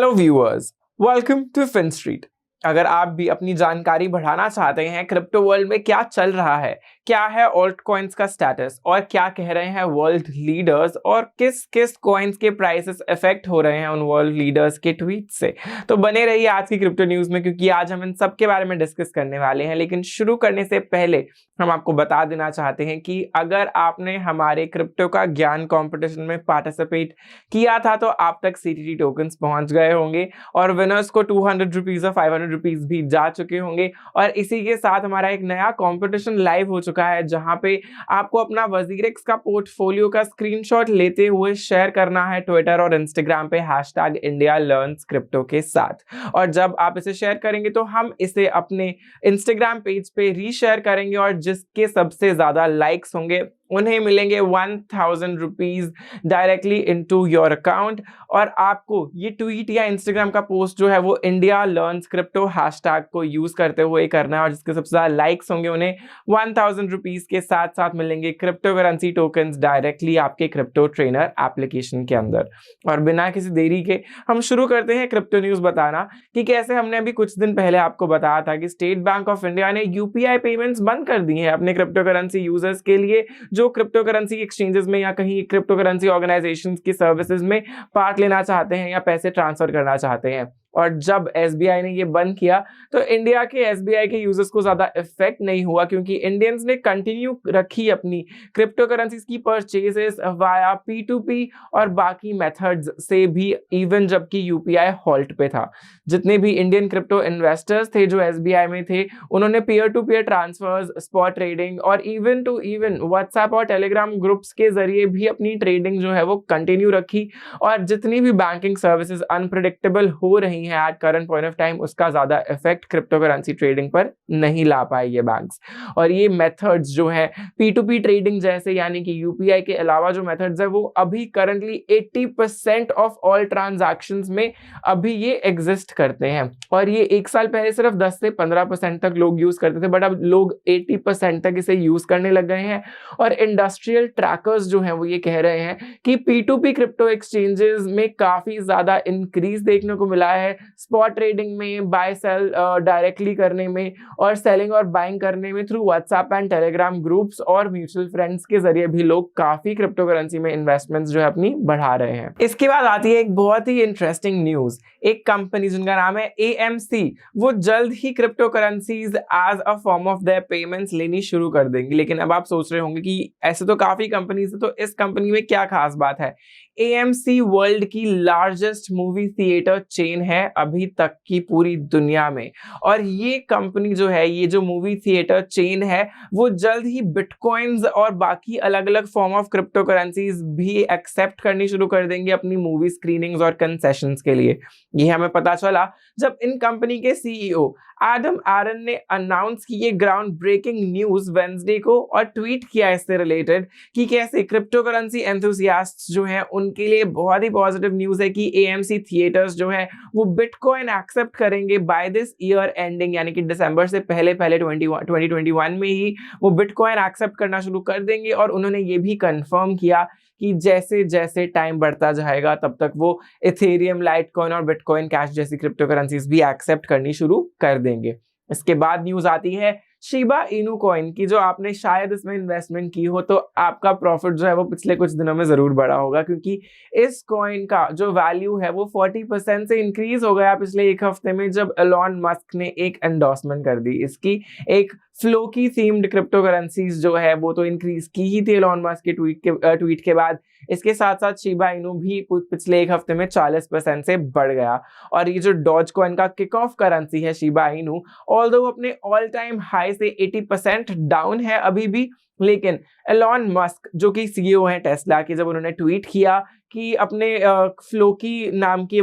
Hello viewers, welcome to FinStreet। अगर आप भी अपनी जानकारी बढ़ाना चाहते हैं क्रिप्टो वर्ल्ड में क्या चल रहा है, क्या है ऑल्ट कॉइन्स का स्टेटस और क्या कह रहे हैं वर्ल्ड लीडर्स और किस किस कॉइन्स के प्राइसेस इफेक्ट हो रहे हैं उन वर्ल्ड लीडर्स के ट्वीट से, तो बने रहिए आज की क्रिप्टो न्यूज में, क्योंकि आज हम इन सब के बारे में डिस्कस करने वाले हैं। लेकिन शुरू करने से पहले हम आपको बता देना चाहते हैं कि अगर आपने हमारे क्रिप्टो का ज्ञान कंपटीशन में पार्टिसिपेट किया था तो आप तक CTT टोकन्स पहुंच गए होंगे और विनर्स को 200 रुपीज और 500 रुपीज भी जा चुके होंगे। और इसी के साथ हमारा एक नया कंपटीशन लाइव हो चुका है, जहां पे आपको अपना वजीरेक्स का पोर्टफोलियो का स्क्रीनशॉट लेते हुए शेयर करना है ट्विटर और इंस्टाग्राम पे #IndiaLearnsCrypto के साथ। और जब आप इसे शेयर करेंगे तो हम इसे अपने इंस्टाग्राम पेज पे रीशेयर करेंगे और जिसके सबसे ज्यादा लाइक्स होंगे उन्हें मिलेंगे 1000 rupees directly into your account. और आपको ये ट्वीट या इंस्टाग्राम का पोस्ट जो है वो इंडिया लर्न्स क्रिप्टो हैशटैग को यूज करते हुए करना है और जिसके सबसे ज्यादा लाइक्स होंगे उन्हें 1000 रुपीज के साथ साथ मिलेंगे क्रिप्टो करेंसी टोकन्स डायरेक्टली आपके क्रिप्टो ट्रेनर एप्लीकेशन के अंदर। और बिना किसी देरी के हम शुरू करते हैं क्रिप्टो न्यूज बताना कि कैसे हमने अभी कुछ दिन पहले आपको बताया था कि स्टेट बैंक ऑफ इंडिया ने UPI पेमेंट्स बंद कर दी हैं अपने क्रिप्टो करेंसी यूजर्स के लिए जो क्रिप्टो करेंसी एक्सचेंजेस में या कहीं क्रिप्टो करेंसी ऑर्गेनाइजेशंस की सर्विसेज में पार्ट लेना चाहते हैं या पैसे ट्रांसफर करना चाहते हैं। और जब SBI ने ये बंद किया तो इंडिया के SBI के यूजर्स को ज्यादा इफेक्ट नहीं हुआ, क्योंकि इंडियंस ने कंटिन्यू रखी अपनी क्रिप्टो करेंसीज की परचेजेस वाया P2P और बाकी मेथड्स से भी, इवन जबकि UPI हॉल्ट पे था। जितने भी इंडियन क्रिप्टो इन्वेस्टर्स थे जो SBI में थे, उन्होंने peer to peer transfers, spot trading और इवन टू इवन व्हाट्सएप और टेलीग्राम ग्रुप्स के जरिए भी अपनी ट्रेडिंग जो है वो कंटिन्यू रखी। और जितनी भी बैंकिंग सर्विसेज अनप्रेडिक्टेबल हो रही है at current point of time, उसका ज्यादा इफेक्ट क्रिप्टो करेंसी ट्रेडिंग पर नहीं ला पाए ये बैंक्स। और ये मेथड्स जो है P2P ट्रेडिंग जैसे, यानी कि UPI के अलावा जो मेथड्स है वो अभी करंटली 80% ऑफ ऑल ट्रांजैक्शंस में अभी ये एग्जिस्ट करते हैं। और ये एक साल पहले सिर्फ 10 से 15% तक लोग यूज करते थे, बट अब लोग 80% तक इसे यूज करने लग गए हैं। और इंडस्ट्रियल ट्रैकर्स जो हैं वो ये कह रहे हैं कि P2P क्रिप्टो एक्सचेंजेस में काफी ज्यादा इंक्रीज देखने को मिला है, स्पॉट ट्रेडिंग में, बाय सेल डायरेक्टली करने में और सेलिंग और बाइंग करने में through WhatsApp and Telegram groups और म्यूचुअल फ्रेंड्स के जरिए भी लोग काफी क्रिप्टो करेंसी में इन्वेस्टमेंट्स जो है अपनी बढ़ा रहे हैं। इसके बाद आती है एक बहुत ही इंटरेस्टिंग न्यूज। एक कंपनी जिनका नाम है AMC, वो जल्द ही crypto currencies as a form of their payments लेनी शुरू कर देंगी। लेकिन अब आप सोच रहे होंगे कि ऐसे तो काफी कंपनीज है, तो इस कंपनी में क्या खास बात है। AMC वर्ल्ड की लार्जेस्ट मूवी थिएटर चेन है अभी तक की पूरी दुनिया में। और ये कंपनी जो है, ये जो मूवी थिएटर चेन है, वो जल्द ही बिटकॉइंस और बाकी अलग अलग फॉर्म ऑफ क्रिप्टो करेंसीज भी एक्सेप्ट करनी शुरू कर देंगे अपनी मूवी स्क्रीनिंग्स और कंसेशंस के लिए। ये हमें पता चला जब इन कंपनी के CEO एडम एरन ने अनाउंस की ये ग्राउंड ब्रेकिंग न्यूज वेंसडे को और ट्वीट किया इससे रिलेटेड कि कैसे क्रिप्टो करेंसी एंथुसियास्ट्स जो हैं उनके लिए बहुत ही पॉजिटिव न्यूज है कि AMC थिएटर्स जो है वो बिटकॉइन एक्सेप्ट करेंगे बाय दिस ईयर एंडिंग, यानी कि दिसंबर से पहले 2021 में ही वो बिटकॉइन एक्सेप्ट करना शुरू कर देंगे। और उन्होंने ये भी कंफर्म किया कि जैसे जैसे टाइम बढ़ता जाएगा तब तक वो इथेरियम, लाइटकॉइन और बिटकॉइन कैश जैसी क्रिप्टो करेंसीज भी एक्सेप्ट करनी शुरू कर देंगे। इसके बाद न्यूज आती है शिबा इनू कॉइन की, जो आपने शायद इसमें इन्वेस्टमेंट की हो तो आपका प्रॉफिट जो है वो पिछले कुछ दिनों में जरूर बढ़ा होगा, क्योंकि इस कॉइन का जो वैल्यू है वो 40% से इंक्रीज हो गया पिछले एक हफ्ते में, जब एलॉन मस्क ने एक एंडोर्समेंट कर दी इसकी। एक फ्लोकी थीम्ड क्रिप्टो करेंसीज जो है वो तो इंक्रीज की ही थी एलॉन मस्क के ट्वीट के बाद। इसके साथ साथ शिबा इनू भी पिछले एक हफ्ते में 40% से बढ़ गया। और ये जो डॉज कॉइन का किक ऑफ करेंसी है शिबा इनू, ऑल्दो अपने ऑल टाइम हाई से 80% डाउन है अभी भी, लेकिन एलॉन मस्क जो कि CEO हैं टेस्ला के, जब उन्होंने ट्वीट किया कि अपने फ्लोकी नाम की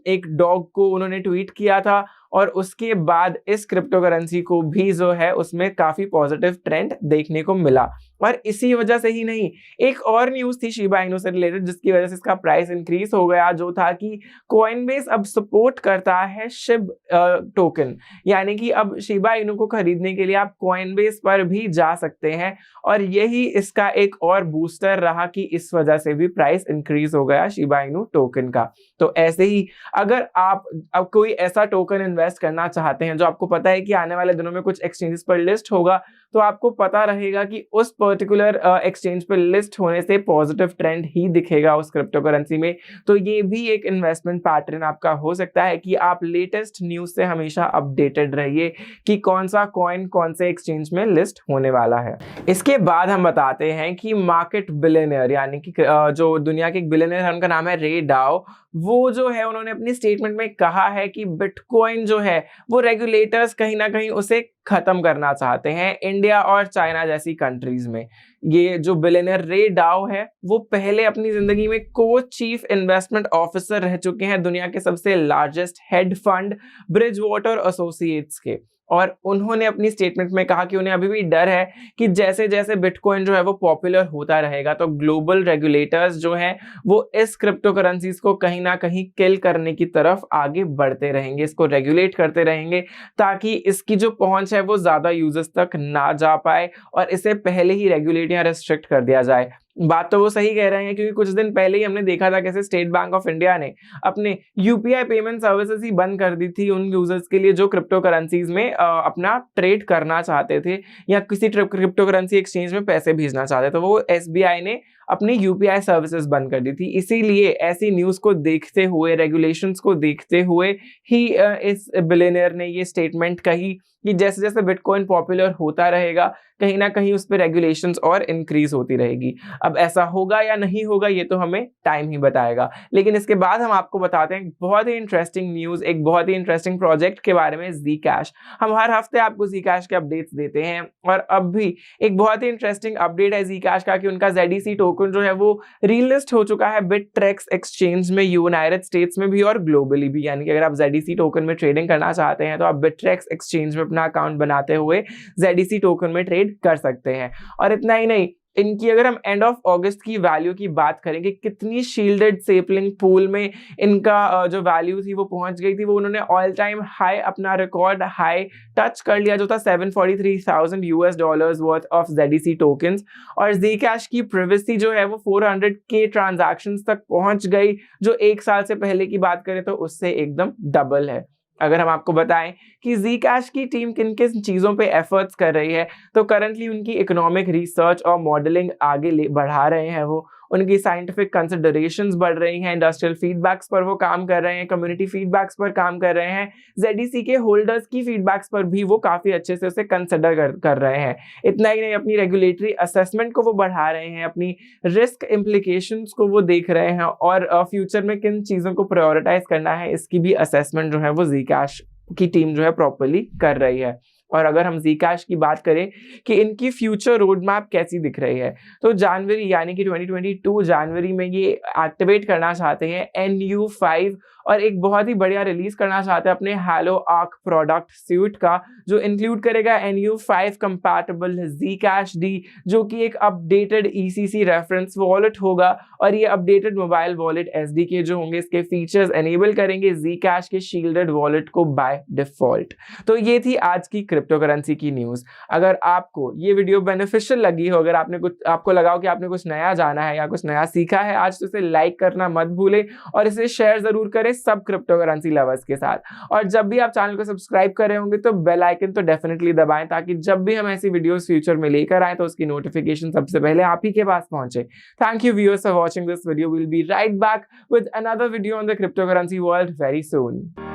एक डॉग को उन्होंने ट्वीट किया था और उसके बाद इस क्रिप्टो करेंसी को भी जो है उसमें काफी पॉजिटिव ट्रेंड देखने को मिला। और इसी वजह से ही नहीं, एक और न्यूज थी शिबा इनू से रिलेटेड जिसकी वजह से इसका प्राइस इंक्रीज हो गया, जो था कि कॉइनबेस अब सपोर्ट करता है शिब टोकन, यानी कि अब शिबा इनू को खरीदने के लिए आप कॉइनबेस पर भी जा सकते हैं। और यही इसका एक और बूस्टर रहा कि इस वजह से भी प्राइस इंक्रीज हो गया शिबा इनू टोकन का। तो ऐसे ही अगर आप अब कोई ऐसा टोकन इन्वेस्ट करना चाहते हैं जो आपको पता है कि आने वाले दिनों में कुछ एक्सचेंजेस पर लिस्ट होगा, तो आपको पता रहेगा कि उस पर्टिकुलर एक्सचेंज पर लिस्ट होने से पॉजिटिव ट्रेंड ही दिखेगा उस क्रिप्टो करेंसी में। तो ये भी एक इन्वेस्टमेंट पैटर्न आपका हो सकता है कि आप लेटेस्ट न्यूज से हमेशा अपडेटेड रहिए कि कौन सा कॉइन कौन से एक्सचेंज में लिस्ट होने वाला है। इसके बाद हम बताते हैं कि मार्केट बिलियनियर, यानी कि जो दुनिया के एक बिलियनियर है, उनका नाम है रे डाओ। वो जो है उन्होंने अपनी स्टेटमेंट में कहा है कि बिटकॉइन जो है वो रेगुलेटर्स कहीं ना कहीं उसे खत्म करना चाहते हैं इंडिया और चाइना जैसी कंट्रीज में। ये जो बिलियनियर रे डाओ है वो पहले अपनी जिंदगी में को चीफ इन्वेस्टमेंट ऑफिसर रह चुके हैं दुनिया के सबसे largest head fund Bridgewater associates के। और उन्होंने अपनी स्टेटमेंट में कहा कि उन्हें अभी भी डर है कि जैसे जैसे बिटकॉइन जो है वो पॉपुलर होता रहेगा तो ग्लोबल रेगुलेटर्स जो हैं वो इस क्रिप्टो करेंसीज को कहीं ना कहीं किल करने की तरफ आगे बढ़ते रहेंगे, इसको रेगुलेट करते रहेंगे ताकि इसकी जो पहुंच है वो ज्यादा यूजर्स तक ना जा पाए और इसे पहले ही रेगुलेट या रेस्ट्रिक्ट कर दिया जाए। बात तो वो सही कह रहे हैं, क्योंकि कुछ दिन पहले ही हमने देखा था कैसे स्टेट बैंक ऑफ इंडिया ने अपने यूपीआई पेमेंट सर्विसेज ही बंद कर दी थी उन यूजर्स के लिए जो क्रिप्टो करेंसीज में अपना ट्रेड करना चाहते थे या किसी क्रिप्टो करेंसी एक्सचेंज में पैसे भेजना चाहते थे। तो वो एसबीआई ने अपनी यूपीआई सर्विसेज बंद कर दी थी। इसीलिए ऐसी न्यूज को देखते हुए, रेगुलेशंस को देखते हुए ही इस बिलियनियर ने ये स्टेटमेंट कही कि जैसे जैसे बिटकॉइन पॉपुलर होता रहेगा कहीं ना कहीं उस पर रेगुलेशंस और इंक्रीज होती रहेगी। अब ऐसा होगा या नहीं होगा ये तो हमें टाइम ही बताएगा। लेकिन इसके बाद हम आपको बताते हैं बहुत ही इंटरेस्टिंग न्यूज, एक बहुत ही इंटरेस्टिंग प्रोजेक्ट के बारे में, Zcash। हम हर हफ्ते आपको Zcash के अपडेट्स देते हैं और अब भी एक बहुत ही इंटरेस्टिंग अपडेट है Zcash का कि उनका ZDC टोकन जो है वो रीलिस्ट हो चुका है बिटट्रेक्स एक्सचेंज में, यूनाइटेड स्टेट्स में भी और ग्लोबली भी। यानी कि अगर आप ZDC टोकन में ट्रेडिंग करना चाहते हैं तो आप बिटट्रेक्स एक्सचेंज में अपना अकाउंट बनाते हुए ZDC टोकन में ट्रेड कर सकते हैं। और इतना ही नहीं, इनकी अगर हम एंड ऑफ अगस्त की वैल्यू की बात करें कि कितनी शील्डेड सेपलिंग पूल में इनका जो वैल्यू थी वो पहुंच गई थी, वो उन्होंने ऑल टाइम हाई, अपना रिकॉर्ड हाई टच कर लिया जो था $743,000 वर्थ ऑफ ZDC टोकन्स। और Zcash की प्राइवेसी जो है वो 400K ट्रांजैक्शंस तक पहुंच गई, जो एक साल से पहले की बात करें तो उससे एकदम डबल है। अगर हम आपको बताएं कि Zcash की टीम किन किन चीज़ों पे एफर्ट्स कर रही है, तो करंटली उनकी इकोनॉमिक रिसर्च और मॉडलिंग आगे बढ़ा रहे हैं, वो उनकी साइंटिफिक कंसिडरेशंस बढ़ रही हैं, इंडस्ट्रियल फीडबैक्स पर वो काम कर रहे हैं, कम्युनिटी फीडबैक्स पर काम कर रहे हैं, ZDC के होल्डर्स की फीडबैक्स पर भी वो काफ़ी अच्छे से उसे कंसिडर कर रहे हैं। इतना ही नहीं, अपनी रेगुलेटरी असेसमेंट को वो बढ़ा रहे हैं, अपनी रिस्क इम्प्लीकेशंस को वो देख रहे हैं और फ्यूचर में किन चीज़ों को प्रायोरिटाइज करना है इसकी भी असेसमेंट जो है वो Zcash की टीम जो है प्रॉपर्ली कर रही है। और अगर हम Zcash की बात करें कि इनकी फ्यूचर रोड मैप कैसी दिख रही है, तो जनवरी यानी कि 2022 जनवरी में ये एक्टिवेट करना चाहते हैं NU5 और एक बहुत ही बढ़िया रिलीज करना चाहते हैं अपने हैलो आर्क प्रोडक्ट सूट का, जो इंक्लूड करेगा NU5 कंपैटिबल Zcash D, जो कि एक अपडेटेड ECC रेफरेंस वॉलेट होगा। और ये अपडेटेड मोबाइल वॉलेट SDK जो होंगे इसके फीचर्स एनेबल करेंगे Zcash के शील्डेड वॉलेट को बाय डिफॉल्ट। तो ये थी आज की क्रिप्टो करेंसी की न्यूज। अगर आपको ये वीडियो बेनिफिशियल लगी हो, अगर आपको लगा हो कि आपने कुछ नया जाना है या कुछ नया सीखा है आज, तो इसे लाइक करना मत भूलें और इसे शेयर जरूर करें सब क्रिप्टो करेंसी लवर्स के साथ। और जब भी आप चैनल को सब्सक्राइब कर रहे होंगे तो बेल आइकन तो डेफिनेटली दबाएं, ताकि जब भी हम ऐसी वीडियोस फ्यूचर में लेकर आए तो उसकी नोटिफिकेशन सबसे पहले आप ही के पास पहुंचे। Thank you viewers for watching this video. Will be right back with another video on the cryptocurrency world very soon.